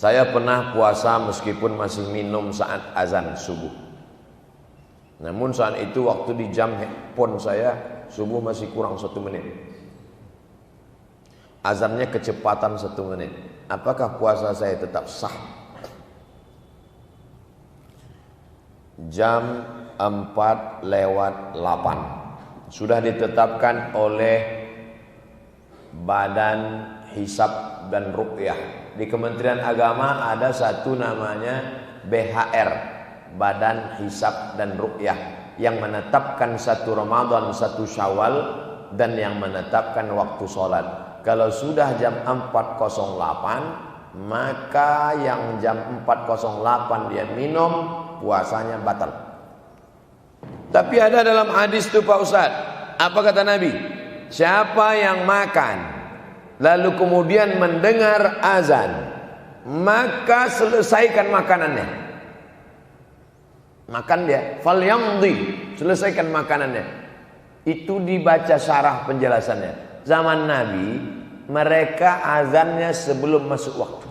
Saya pernah puasa meskipun masih minum saat azan subuh. Namun saat itu waktu di jam handphone saya subuh masih kurang 1 menit. Azannya kecepatan 1 menit. Apakah puasa saya tetap sah? Jam 4:08 sudah ditetapkan oleh Badan Hisab dan Ruqyah. Di Kementerian Agama ada satu namanya BHR, Badan Hisab dan Ruqyah, yang menetapkan 1 Ramadan, 1 Syawal, dan yang menetapkan waktu sholat. Kalau sudah jam 4:08, maka yang jam 4:08 dia minum, puasanya batal. Tapi ada dalam hadis itu Pak Ustadz, apa kata Nabi? Siapa yang makan lalu kemudian mendengar azan, maka selesaikan makanannya. Makan dia, falyamdi, selesaikan makanannya. Itu dibaca syarah penjelasannya. Zaman Nabi mereka azannya sebelum masuk waktu.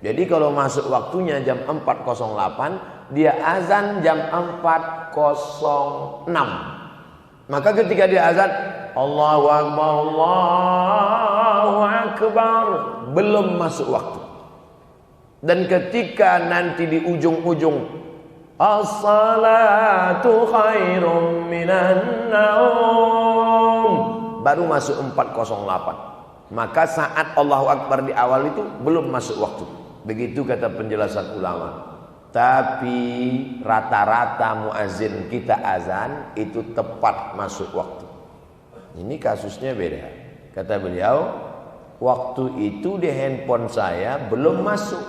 Jadi kalau masuk waktunya jam 4:08, dia azan jam 4:06. Maka ketika dia azan, Allahu Akbar, Allahu Akbar, belum masuk waktu. Dan ketika nanti di ujung-ujung, as-salatu khairum minan naum, baru masuk 4:08. Maka saat Allahu Akbar di awal itu belum masuk waktu. Begitu kata penjelasan ulama. Tapi rata-rata muazin kita azan itu tepat masuk waktu. Ini kasusnya beda. Kata beliau, waktu itu di handphone saya belum masuk,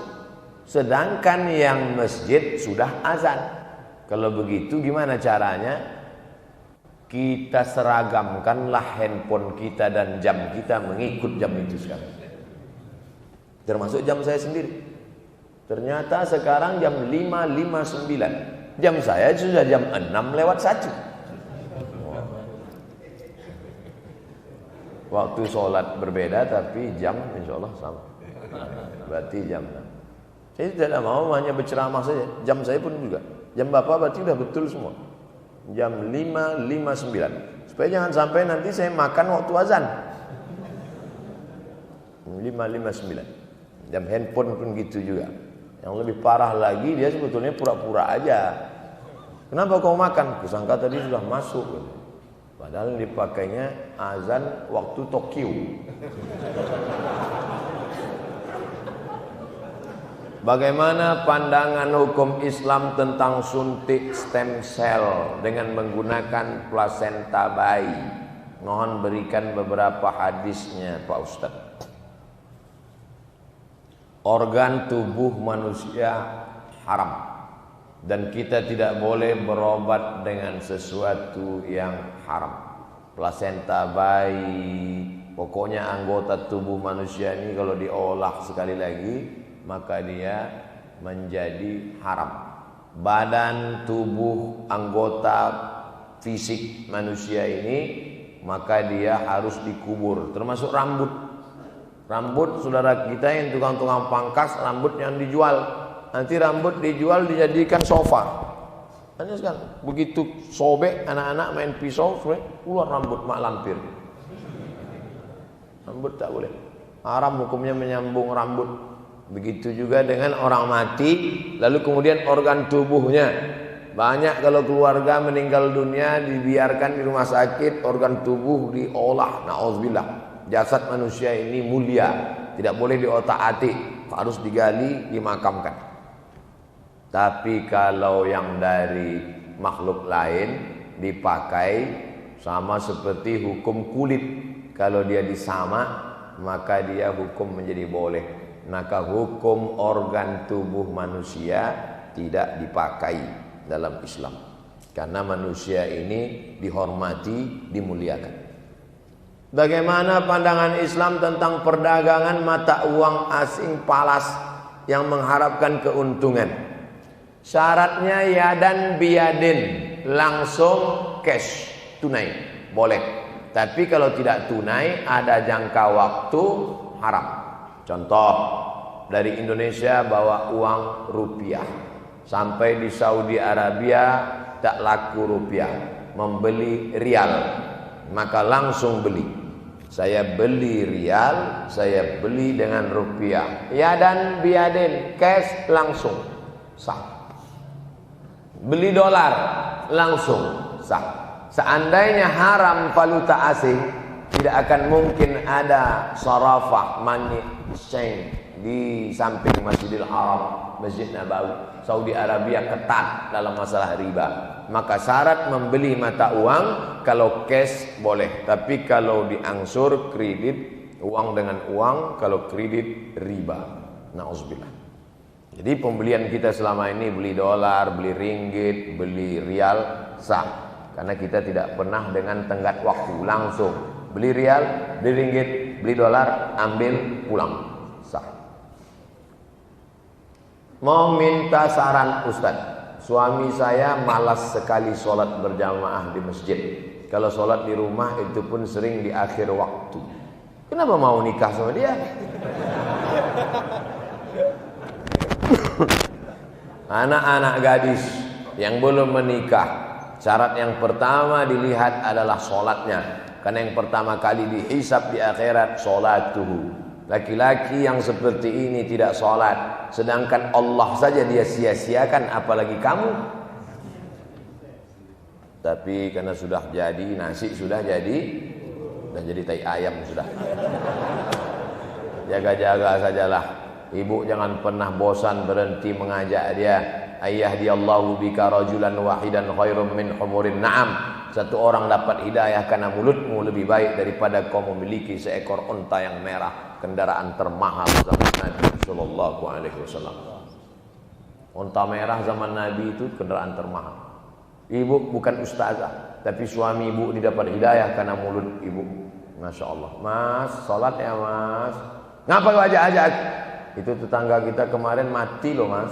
sedangkan yang masjid sudah azan. Kalau begitu gimana caranya? Kita seragamkanlah handphone kita dan jam kita mengikut jam itu sekarang. Termasuk jam saya sendiri. Ternyata sekarang jam 5:59. Jam saya sudah jam 6:01. Waktu sholat berbeda tapi jam insya Allah sama. Berarti jam 6. Saya tidak mau hanya berceramah saja. Jam saya pun juga. Jam Bapak berarti sudah betul semua. Jam 5:59. Supaya jangan sampai nanti saya makan waktu azan. 5:59. Jam handphone pun gitu juga. Yang lebih parah lagi, dia sebetulnya pura-pura aja. Kenapa kau makan? Kusangka tadi sudah masuk. Padahal dipakainya azan waktu Tokyo. Bagaimana pandangan hukum Islam tentang suntik stem cell dengan menggunakan plasenta bayi? Mohon berikan beberapa hadisnya Pak Ustadz. Organ tubuh manusia haram, dan kita tidak boleh berobat dengan sesuatu yang haram. Plasenta bayi, pokoknya anggota tubuh manusia ini kalau diolah sekali lagi, maka dia menjadi haram. Badan tubuh anggota fisik manusia ini, maka dia harus dikubur, termasuk rambut. Rambut saudara kita yang tukang-tukang pangkas, rambut yang dijual. Nanti rambut dijual dijadikan sofa. Hanya sekarang begitu sobek anak-anak main pisau, keluar rambut mak lampir. Rambut tak boleh. Haram hukumnya menyambung rambut. Begitu juga dengan orang mati, lalu kemudian organ tubuhnya. Banyak kalau keluarga meninggal dunia dibiarkan di rumah sakit, organ tubuh diolah. Nauzubillah. Jasad manusia ini mulia, tidak boleh diotak-atik, harus digali, dimakamkan. Tapi kalau yang dari makhluk lain dipakai, sama seperti hukum kulit. Kalau dia disamak, maka dia hukum menjadi boleh. Maka hukum organ tubuh manusia tidak dipakai dalam Islam. Karena manusia ini dihormati, dimuliakan. Bagaimana pandangan Islam tentang perdagangan mata uang asing falas yang mengharapkan keuntungan? Syaratnya yadan biyadin, langsung cash, tunai, boleh. Tapi kalau tidak tunai, ada jangka waktu, haram. Contoh, dari Indonesia bawa uang rupiah. Sampai di Saudi Arabia tak laku rupiah, membeli rial. Maka langsung beli. Saya beli rial, saya beli dengan rupiah. Yadan biadin, cash langsung sah. Beli dolar langsung sah. Seandainya haram valuta asing, tidak akan mungkin ada sarafah money exchange di samping Masjidil Haram, Masjid Nabawi. Saudi Arabia ketat dalam masalah riba. Maka syarat membeli mata uang kalau cash boleh, tapi kalau diangsur kredit, uang dengan uang, kalau kredit riba. Nauzubillah. Jadi pembelian kita selama ini beli dolar, beli ringgit, beli rial sah. Karena kita tidak pernah dengan tenggat waktu, langsung beli rial, beli ringgit, beli dolar, ambil pulang, sah. Mau minta saran Ustaz, suami saya malas sekali sholat berjamaah di masjid. Kalau sholat di rumah itu pun sering di akhir waktu. Kenapa mau nikah sama dia? Anak-anak gadis yang belum menikah, syarat yang pertama dilihat adalah sholatnya. Karena yang pertama kali dihisab di akhirat sholatuhu. Laki-laki yang seperti ini tidak sholat, sedangkan Allah saja dia sia-siakan, apalagi kamu. Tapi karena sudah jadi, nasi sudah jadi, dan jadi tai ayam sudah. Jaga-jaga sajalah. Ibu jangan pernah bosan berhenti mengajak dia. Ayyahdiallahu bika rajulan wahidan khairum min humurin na'am. Satu orang dapat hidayah karena mulutmu lebih baik daripada kau memiliki seekor unta yang merah, kendaraan termahal zaman Nabi sallallahu alaihi wasallam. Unta merah zaman Nabi itu kendaraan termahal. Ibu bukan ustazah, tapi suami ibu didapat hidayah karena mulut ibu. Masya Allah. Mas, sholat ya mas. Ngapa lu ajak-ajak? Itu tetangga kita kemarin mati loh mas.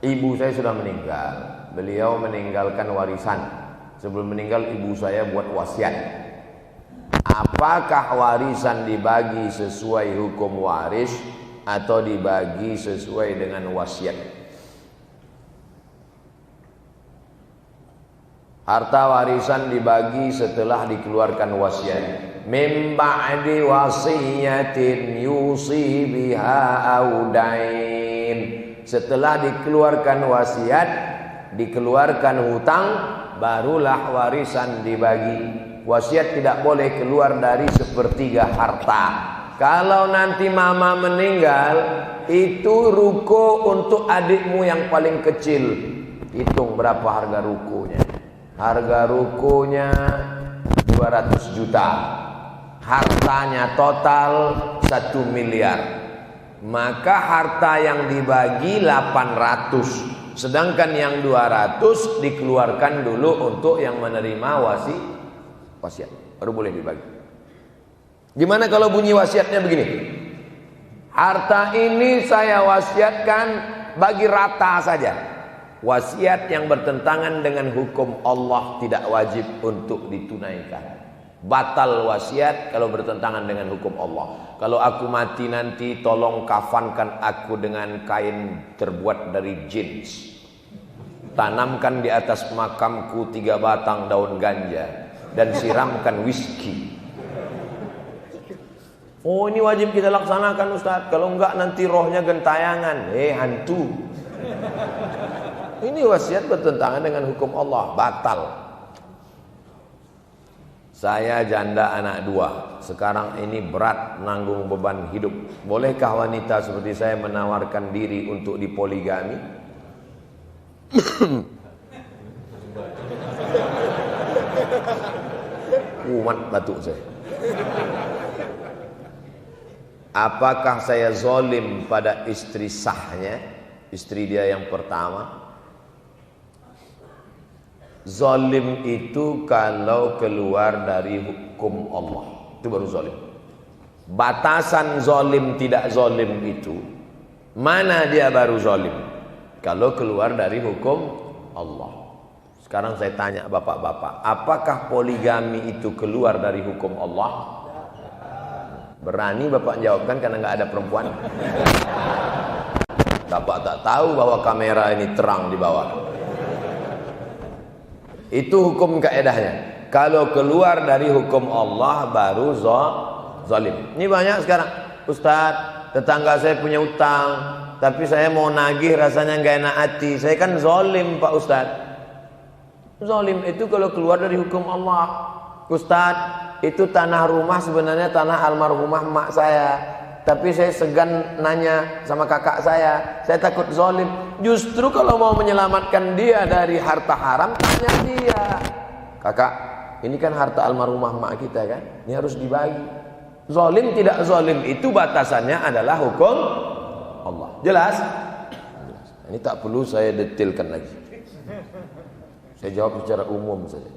Ibu saya sudah meninggal. Beliau meninggalkan warisan. Sebelum meninggal ibu saya buat wasiat. Apakah warisan dibagi sesuai hukum waris atau dibagi sesuai dengan wasiat? Harta warisan dibagi setelah dikeluarkan wasiat. Min ba'di wasiyatin yusi biha audain. Setelah dikeluarkan wasiat, dikeluarkan hutang, barulah warisan dibagi. Wasiat tidak boleh keluar dari sepertiga harta. Kalau nanti mama meninggal, itu ruko untuk adikmu yang paling kecil. Hitung berapa harga rukonya. Harga rukonya 200 juta. Hartanya total 1 miliar. Maka harta yang dibagi 800. Sedangkan yang 200 dikeluarkan dulu untuk yang menerima wasiat. Baru boleh dibagi. Gimana kalau bunyi wasiatnya begini? Harta ini saya wasiatkan bagi rata saja. Wasiat yang bertentangan dengan hukum Allah tidak wajib untuk ditunaikan. Batal wasiat kalau bertentangan dengan hukum Allah. Kalau aku mati nanti tolong kafankan aku dengan kain terbuat dari jeans. Tanamkan di atas makamku 3 batang daun ganja dan siramkan whisky. Oh, ini wajib kita laksanakan Ustaz. Kalau enggak nanti rohnya gentayangan. Hantu. Ini wasiat bertentangan dengan hukum Allah, batal. Saya janda anak 2. Sekarang ini berat menanggung beban hidup. Bolehkah wanita seperti saya menawarkan diri untuk dipoligami? Umat batuk saya. Apakah saya zalim pada istri sahnya? Istri dia yang pertama. Zalim itu kalau keluar dari hukum Allah, itu baru zalim. Batasan zalim tidak zalim itu, mana dia baru zalim? Kalau keluar dari hukum Allah. Sekarang saya tanya bapak-bapak, apakah poligami itu keluar dari hukum Allah? Berani bapak jawabkan karena nggak ada perempuan. Bapak tak tahu bahwa kamera ini terang di bawah. Itu hukum kaedahnya. Kalau keluar dari hukum Allah baru zalim. Ini banyak sekarang. Ustaz, tetangga saya punya utang, tapi saya mau nagih rasanya nggak enak hati. Saya kan zalim Pak Ustaz. Zalim itu kalau keluar dari hukum Allah. Ustaz, itu tanah rumah sebenarnya tanah almarhumah emak saya. Tapi saya segan nanya sama kakak saya takut zalim. Justru kalau mau menyelamatkan dia dari harta haram, tanya dia. Kakak, ini kan harta almarhumah emak kita kan? Ini harus dibagi. Zalim tidak zalim itu batasannya adalah hukum Allah. Jelas? Jelas. Ini tak perlu saya detailkan lagi. Saya jawab secara umum saja.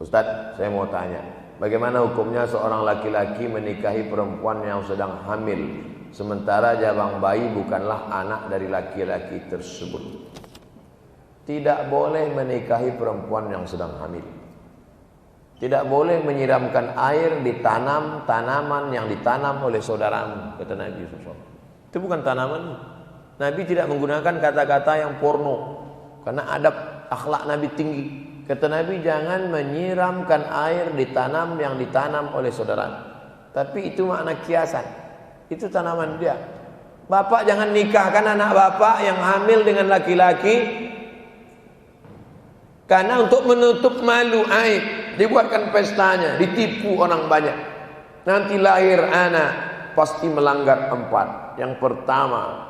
Ustaz, saya mau tanya, bagaimana hukumnya seorang laki-laki menikahi perempuan yang sedang hamil, sementara jabang bayi bukanlah anak dari laki-laki tersebut? Tidak boleh menikahi perempuan yang sedang hamil. Tidak boleh menyiramkan air di tanaman yang ditanam oleh saudaramu, kata Nabi SAW. Itu bukan tanaman. Nabi tidak menggunakan kata-kata yang porno, karena adab akhlak Nabi tinggi. Kata Nabi, jangan menyiramkan air di tanam yang ditanam oleh saudara. Tapi itu makna kiasan. Itu tanaman dia. Bapak jangan nikahkan anak bapak yang hamil dengan laki-laki, karena untuk menutup malu aib, dibuatkan pestanya, ditipu orang banyak. Nanti lahir anak pasti melanggar 4. Yang pertama,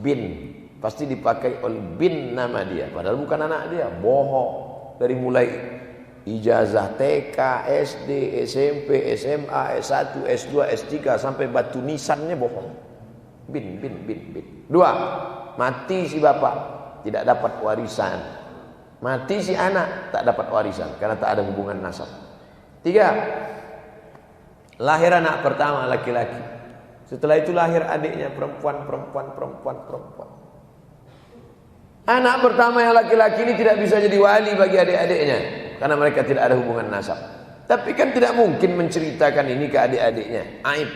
bin, pasti dipakai oleh bin nama dia, padahal bukan anak dia, bohong. Dari mulai ijazah TK, SD, SMP, SMA, S1, S2, S3 sampai batu nisannya bohong. Bin. 2, mati si bapak, tidak dapat warisan. Mati si anak, tak dapat warisan karena tak ada hubungan nasab. 3, lahir anak pertama laki-laki. Setelah itu lahir adiknya perempuan. Anak pertama yang laki-laki ini tidak bisa jadi wali bagi adik-adiknya karena mereka tidak ada hubungan nasab. Tapi kan tidak mungkin menceritakan ini ke adik-adiknya, aib.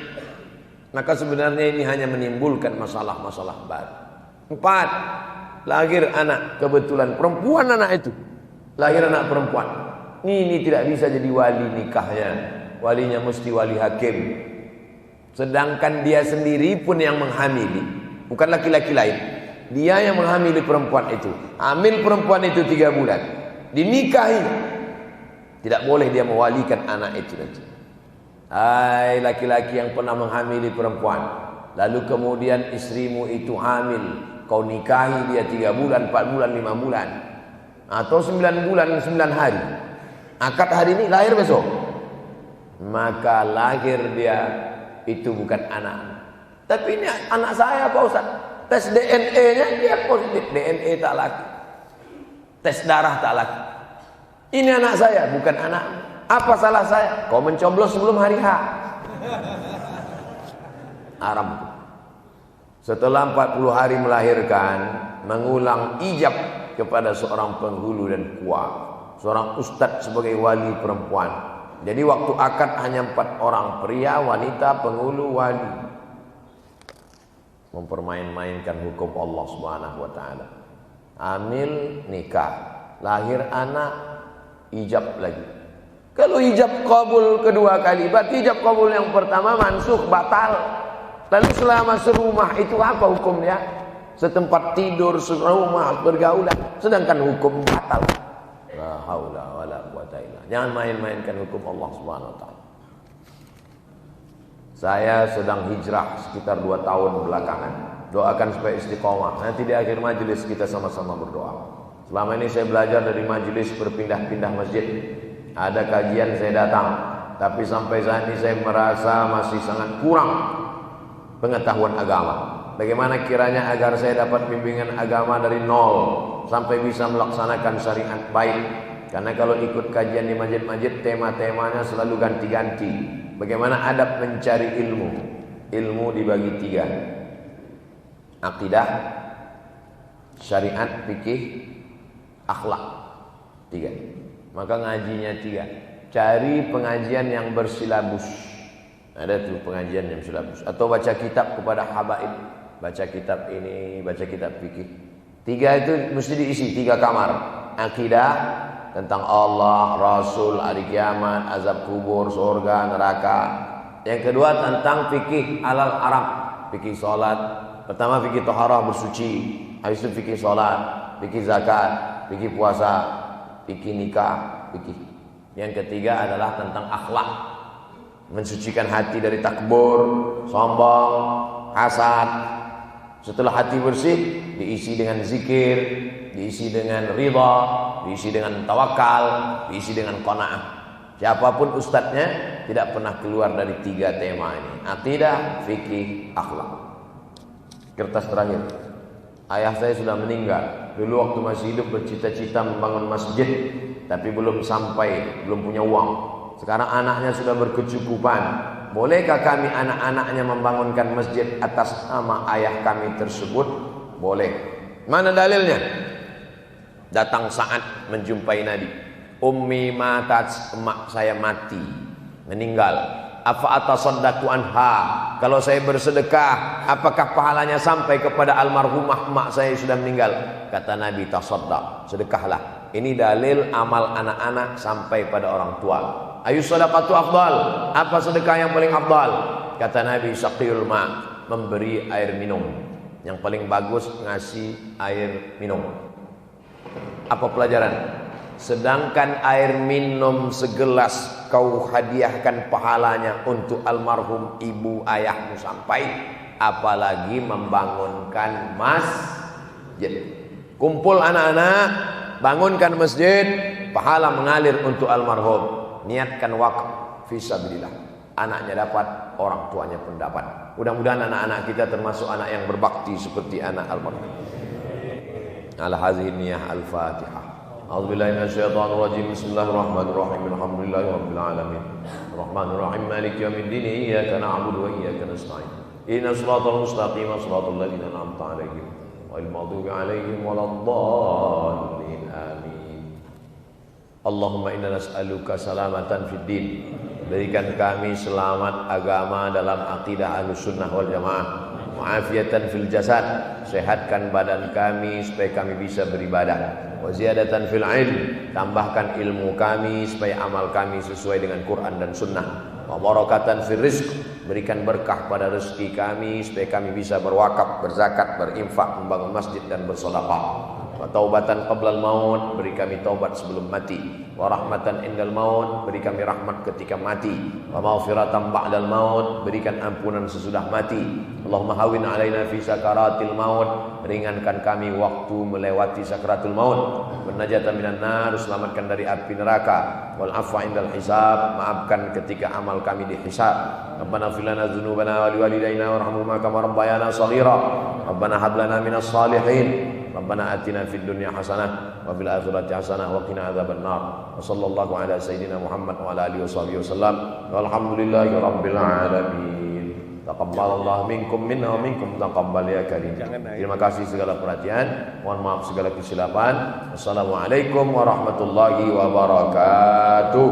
Maka sebenarnya ini hanya menimbulkan masalah-masalah baru. 4, lahir anak, kebetulan perempuan anak itu. Lahir anak perempuan. Ini tidak bisa jadi wali nikahnya. Walinya mesti wali hakim. Sedangkan dia sendiri pun yang menghamili, bukan laki-laki lain. Dia yang menghamili perempuan itu. Hamil perempuan itu 3 bulan, dinikahi. Tidak boleh dia mewalikan anak itu nanti. Hai laki-laki yang pernah menghamili perempuan, lalu kemudian istrimu itu hamil, kau nikahi dia 3 bulan, 4 bulan, 5 bulan, atau 9 bulan, 9 hari. Akad hari ini, lahir besok. Maka lahir dia itu bukan anak. Tapi ini anak saya Pak Ustaz. Tes DNA-nya dia positif, DNA tak laki. Tes darah tak laki. Ini anak saya, bukan anak. Apa salah saya? Kau mencoblos sebelum hari H. Haram. Setelah 40 hari melahirkan, mengulang ijab kepada seorang penghulu dan kuah, seorang ustadz sebagai wali perempuan. Jadi waktu akad hanya 4 orang, pria, wanita, penghulu, wali. Mempermain-mainkan hukum Allah Subhanahu wa taala. Hamil, nikah, lahir anak, ijab lagi. Kalau ijab kabul kedua kali, berarti ijab kabul yang pertama mansukh, batal. Lalu selama serumah itu apa hukumnya? Setempat tidur, serumah, bergaulan, sedangkan hukum batal. La haula wala quwata illa billah. Jangan main-mainkan hukum Allah Subhanahu wa taala. Saya sedang hijrah sekitar 2 tahun belakangan. Doakan supaya istiqomah. Nanti di akhir majelis kita sama-sama berdoa. Selama ini saya belajar dari majelis berpindah-pindah masjid. Ada kajian saya datang, tapi sampai saat ini saya merasa masih sangat kurang pengetahuan agama. Bagaimana kiranya agar saya dapat bimbingan agama dari nol sampai bisa melaksanakan syariat baik. Karena kalau ikut kajian di masjid-masjid, tema-temanya selalu ganti-ganti. Bagaimana adab mencari ilmu? Ilmu dibagi 3. Akidah, syariat, fikih, akhlak 3. Maka ngajinya 3. Cari pengajian yang bersilabus. Ada tuh pengajian yang silabus. Atau baca kitab kepada habaib. Baca kitab ini, baca kitab fikih. 3 itu mesti diisi, 3 kamar. Akidah tentang Allah, Rasul, hari kiamat, azab kubur, surga, neraka. Yang kedua tentang fikih halal haram, fikih salat. Pertama fikih taharah bersuci, habis itu fikih salat, fikih zakat, fikih puasa, fikih nikah, fikih. Yang ketiga adalah tentang akhlak. Mensucikan hati dari takbur, sombong, hasad. Setelah hati bersih, diisi dengan zikir, diisi dengan ridha, diisi dengan tawakal, diisi dengan qanaah. Siapapun ustadznya tidak pernah keluar dari 3 tema ini. Akidah, fikih, akhlak. Kertas terakhir. Ayah saya sudah meninggal. Dulu waktu masih hidup bercita-cita membangun masjid, tapi belum sampai, belum punya uang. Sekarang anaknya sudah berkecukupan. Bolehkah kami anak-anaknya membangunkan masjid atas nama ayah kami tersebut? Boleh. Mana dalilnya? Datang saat menjumpai Nabi. Ummi matat, emak saya mati, meninggal. Afa atasaddaqu anha? Kalau saya bersedekah, apakah pahalanya sampai kepada almarhumah emak saya sudah meninggal? Kata Nabi, tasaddaq, sedekahlah. Ini dalil amal anak-anak sampai pada orang tua. Ayu sadaqatu afdal? Apa sedekah yang paling afdal? Kata Nabi, saqiyul ma, memberi air minum. Yang paling bagus ngasih air minum. Apa pelajaran? Sedangkan air minum segelas kau hadiahkan pahalanya untuk almarhum ibu ayahmu sampai, apalagi membangunkan masjid. Kumpul anak-anak, bangunkan masjid, pahala mengalir untuk almarhum. Niatkan wakaf fisabilillah. Anaknya dapat, orang tuanya pun dapat. Mudah-mudahan anak-anak kita termasuk anak yang berbakti seperti anak almarhum. Al-hadhihi niyah al-Fatihah. A'udzubillahi minasyaitonir rajim. Bismillahirrahmanirrahim. Alhamdulillahirabbil alamin. Arrahmanir rahim. Maliki yaumiddin. Iyyaka na'budu wa iyyaka nasta'in. Ihdinas siratal mustaqim. Shiratal ladzina an'amta 'alaihim ghairil maghdubi 'alaihim waladdallin. Amin. Allahumma inna nas'aluka salamatan fid din. Berikan kami selamat agama dalam akidah Ahlussunnah wal Jamaah. Mu'afiyatan fil jasad, sehatkan badan kami supaya kami bisa beribadah. Wa ziyadatan fil ilm, tambahkan ilmu kami supaya amal kami sesuai dengan Quran dan Sunnah. Wa barakatan fil rizq, berikan berkah pada rezeki kami supaya kami bisa berwakaf, berzakat, berinfak, membangun masjid dan bersedekah. Wa taubatan qablal maut, beri kami taubat sebelum mati. Wa rahmatan indal maut, beri kami rahmat ketika mati. Wa maghfiratan ba'dal maut, berikan ampunan sesudah mati. Allahumma hawin alaina fi sakaratil maut, ringankan kami waktu melewati sakaratul maut. Wan najatan minan nar, selamatkan dari api neraka. Wal afwa indal hisab, maafkan ketika amal kami dihisab. Rabbana fir lana dzunubana wa liwalidayna warhamhuma kama rabbayana shaghira. Rabbana hab lana minas salihin. Rabbana atina fid dunya hasanah wa fil akhirati hasanah wa qina adzabannar. Wa sallallahu ala sayyidina Muhammad wa ala alihi wasallam. Walhamdulillahi rabbil alamin. Taqabbalallahu minkum minna wa minkum taqabbal ya karim. Terima kasih segala perhatian. Mohon maaf segala kesilapan. Wassalamualaikum warahmatullahi wabarakatuh.